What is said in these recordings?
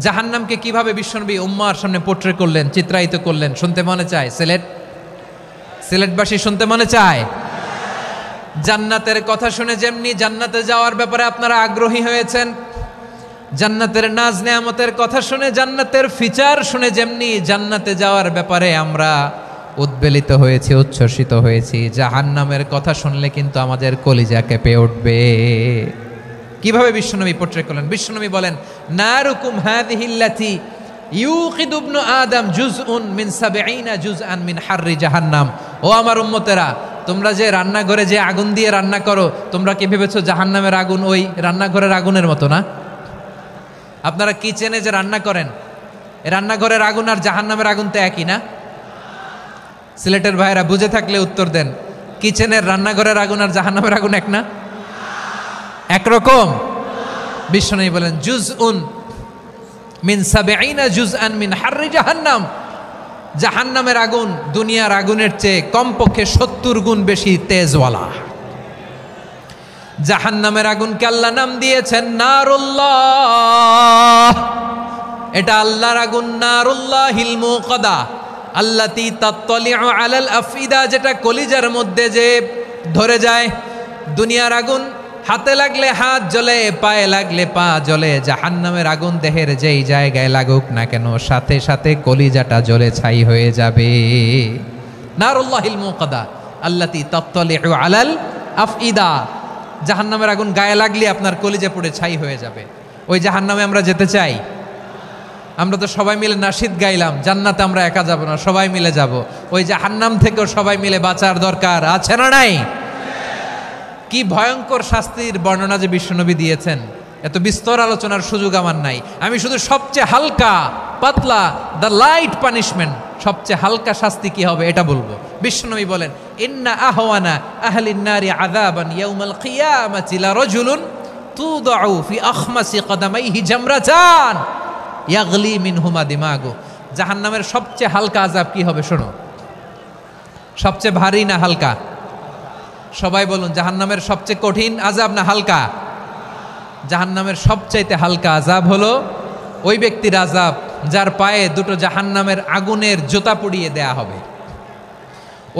জাহান্নামকে কিভাবে বিশ্বনবী উম্মার সামনে পোট্রে করলেন, চিত্রায়িত করলেন, শুনতে মনে চায়? সিলেটবাসী শুনতে মনে চায়? জান্নাতের কথা শুনে যেমনি জান্নাতে যাওয়ার ব্যাপারে আপনারা আগ্রহী হয়েছেন, জান্নাতের নাজ নেয়ামতের কথা শুনে, জান্নাতের ফিচার শুনে যেমনি জান্নাতে যাওয়ার ব্যাপারে আমরা উদ্বেলিত হয়েছি, উচ্ছ্বসিত হয়েছি, জাহান্নামের কথা শুনলে কিন্তু আমাদের কলিজা কেঁপে উঠবে। কিভাবে বিশ্বনবী পোট্রে করলেন? বিশ্বনবী বলেন, নারুকুম হাযিহিল্লাতী ইউকিদু ইবনু আদম জুজউন মিন ৭০ জুজআন মিন হাররি জাহান্নাম। ও আমার উম্মতেরা, তোমরা যে রান্নাঘরে যে আগুন দিয়ে রান্না করো, তোমরা কি ভেবেছো জাহান্নামের আগুন ওই রান্নাঘরের আগুনের মতো না? আপনারা কিচেনে যে রান্না করেন, রান্নাঘরের আগুন আর জাহান্নামের আগুন তো একই না? সিলেটের ভাইরা বুঝে থাকলে উত্তর দেন, কিচেনের রান্নাঘরের আগুন আর জাহান্নামের আগুন এক না? একরকম? বিশ্বনবী বলেন, জুজউন মিন ৭০ জুজআন মিন হাররি জাহান্নাম। জাহান্নামের আগুন দুনিয়ার আগুনের চেয়ে কমপক্ষে ৭০ গুণ বেশি তেজওয়ালা। জাহান্নামের আগুনকে আল্লাহ নাম দিয়েছেন নারুল্লাহ। এটা আল্লাহর আগুন, নারুল্লাহিল মুকাদা আল্লাতী তাত্তালিউ আলাল আফইদা, যেটা কলিজার মধ্যে যে ধরে যায়। দুনিয়ার আগুন হাতে লাগলে হাত জ্বলে, পায়ে লাগলে পা জ্বলে। জাহান্নামের আগুন দেহের যেই জায়গায় লাগুক না কেন, সাথে সাথে কলিজাটা জ্বলে ছাই হয়ে যাবে। নারুল্লাহিল মুকাদা আল্লাতী তাত্তালিউ আলাল আফইদা। জাহান্নামের আগুন গায়ে লাগলে আপনার কলিজা পুড়ে ছাই হয়ে যাবে। ওই জাহান্নামে আমরা যেতে চাই? আমরা তো সবাই মিলে নাশিদ গাইলাম, জান্নাতে আমরা একা যাব না, সবাই মিলে যাব। ওই জাহান্নাম থেকেও সবাই মিলে বাঁচার দরকার আছে না নাই? কি ভয়ঙ্কর শাস্তির বর্ণনা যে বিশ্বনবী দিয়েছেন, এত বিস্তর আলোচনার সুযোগ আমার নাই। আমি শুধু সবচেয়ে হালকা পাতলা, দ্য লাইট পানিশমেন্ট, সবচেয়ে হালকা শাস্তি কি হবে এটা বলবো। বিশ্বনবী বলেন, ইন্না আহওয়ানা আহলিন নারি আযাবান ইয়াউমাল কিয়ামাতি লারাজুলুন তুদাউ ফি আখমাসি কদামাইহি জামরাতান ইয়াগলি মিনহুমা দিমাগু। জাহান্নামের সবচেয়ে হালকা আযাব কি হবে শোনো। সবচেয়ে ভারী না হালকা? সবাই বলুন, জাহান্নামের সবচেয়ে কঠিন আযাব না হালকা? জাহান্নামের সবচাইতে হালকা আযাব হলো ওই ব্যক্তির আযাব যার পায়ে দুটো জাহান্নামের আগুনের জুতা পুড়িয়ে দেয়া হবে।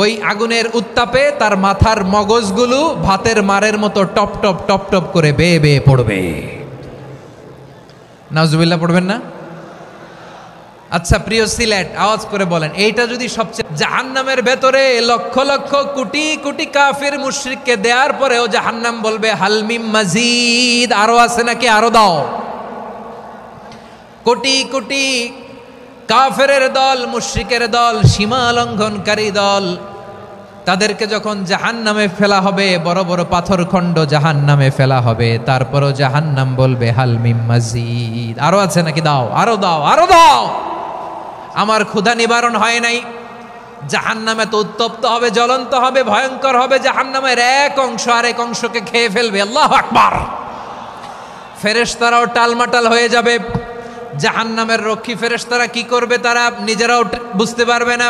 ওই আগুনের উত্তাপে তার মাথার মগজগুলো ভাতের মারের মতো টপ টপ টপ টপ করে বেয়ে বেয়ে পড়বে। নাউজুবিল্লাহ পড়বেন না? আচ্ছা প্রিয় সিলেট, আওয়াজ করে বলেন, এইটা যদি সবচেয়ে, জাহান্নামের ভেতরে লক্ষ লক্ষ কোটি কোটি কাফির মুশরিককে দেওয়ার পরেও জাহান্নাম বলবে হালমিম মাজিদ, আরো আছে নাকি, আরো দাও। কোটি কোটি কাফেরের দল, মুশরিকের দল, সীমা লঙ্ঘনকারী দল, তাদেরকে যখন জাহান্নামে ফেলা হবে, বড় বড় পাথরখণ্ড জাহান্নামে ফেলা হবে, তারপরও জাহান্নাম বলবে হালমিম মাজিদ, আরো আছে নাকি, দাও, আরো দাও, আরো দাও। আমার ক্ষুধা নিবারণ হয় নাই। জাহান্নামে তো উত্তপ্ত হবে, জ্বলন্ত হবে, ভয়ঙ্কর হবে। জাহান্নামের এক অংশ আরেক অংশকে খেয়ে ফেলবে। আল্লাহু আকবার। ফেরেশতারাও টালমাটাল হয়ে যাবে। জাহান্নামের রক্ষী ফেরেশতারা কি করবে তারা নিজেরাও বুঝতে পারবে না।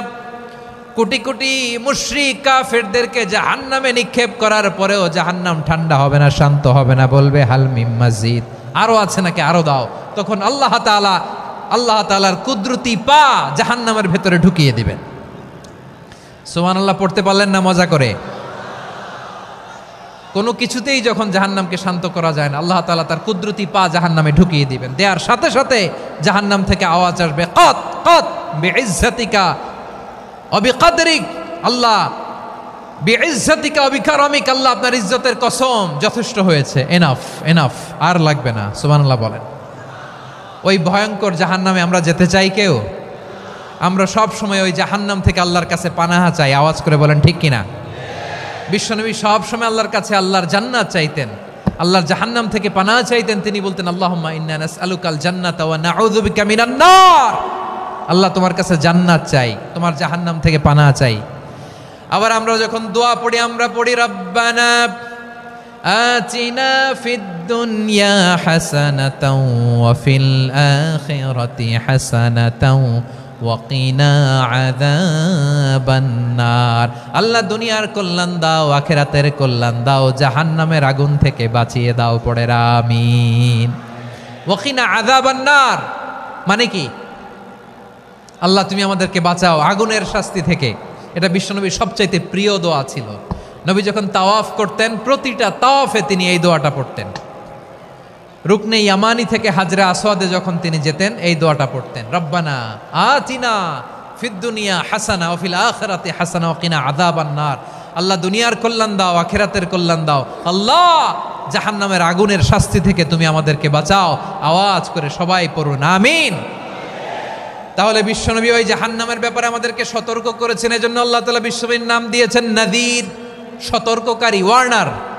কোটি কোটি মুশরিক কাফেরদেরকে জাহান্নামে নিক্ষেপ করার পরেও জাহান্নাম ঠান্ডা হবে না, শান্ত হবে না, বলবে হালমিম মাজিদ, আরো আছে নাকি, আরো দাও। তখন আল্লাহ তাআলার কুদরতি পা জাহান্নামের ভেতরে ঢুকিয়ে দিবেন। সুবহানাল্লাহ পড়তে পারলেন না মজা করে? কোনো কিছুতেই যখন জাহান্নামকে শান্ত করা যায় না, আল্লাহ তাআলা তার কুদরতি পা জাহান্নামে ঢুকিয়ে দিবেন। দেওয়ার সাথে সাথে জাহান্নাম থেকে আওয়াজ আসবে, কত কত বিইজ্জাতিকা ওয়া বিকদরিক, আল্লাহ বিইজ্জাতিকা ওয়া বিকারামিক, আল্লাহ আপনার ইজ্জতের কসম, যথেষ্ট হয়েছে, এনাফ এনাফ, আর লাগবে না। সুবহানাল্লাহ বলেন। ওই ভয়ঙ্কর জাহান্নামে আমরা যেতে চাই কেউ? আমরা সব সময় ওই জাহান্নাম থেকে আল্লাহর কাছে পানাহা চাই। আওয়াজ করে বলেন ঠিক কিনা? বিশ্বনবী সব সময় আল্লাহর কাছে আল্লাহর জান্নাত চাইতেন, আল্লাহর জাহান্নাম থেকে পানাহা চাইতেন। তিনি বলতেন, আল্লাহুম্মা ইন্না নাসআলুকাল জান্নাতা ওয়া নাউযু বিকা মিনান নার। আল্লাহ তোমার কাছে জান্নাত চাই, তোমার জাহান্নাম থেকে পানাহা চাই। আবার আমরা যখন দোয়া পড়ি, আমরা পড়ি রব্বানা আতিনা ফিদ দুনিয়া হাসানাতাও ওয়া ফিল আখিরাতি হাসানাতাও ওয়া কিনা আযাবান নার। আল্লাহ দুনিয়ার কল্যাণ দাও, আখিরাতের কল্যাণ দাও, জাহান্নামের আগুন থেকে বাঁচিয়ে দাও, পড়ে আমিন। ওয়া কিনা আযাবান নার। মানে কি? আল্লাহ তুমি আমাদেরকে বাঁচাও আগুনের শাস্তি থেকে। এটা বিশ্বনবীর সবচাইতে প্রিয় দোয়া ছিল। নবী যখন তাওয়াফ করতেন, প্রতিটা তাওয়াফে তিনি এই দোয়াটা পড়তেন। রুকনে ইয়ামানি থেকে হাজরা আসওয়াদে যখন তিনি যেতেন, এই দোয়াটা পড়তেন, রব্বানা আতিনা ফিদ দুনিয়া হাসানা ওয়া ফিল আখিরাতি হাসানা ওয়া কিনা আযাবান নার। আল্লাহ দুনিয়ার কল্যাণ দাও, আখিরাতের কল্যাণ দাও। আল্লাহ জাহান্নামের আগুনের শাস্তি থেকে তুমি আমাদেরকে বাঁচাও। আওয়াজ করে সবাই পড়ুন আমিন। তাহলে বিশ্বনবী ওই জাহান্নামের ব্যাপারে আমাদেরকে সতর্ক করেছেন, এজন্য আল্লাহ তাআলা বিশ্বনবীর নাম দিয়েছেন নাযীর, সতর্ককারী, ওয়ার্নার।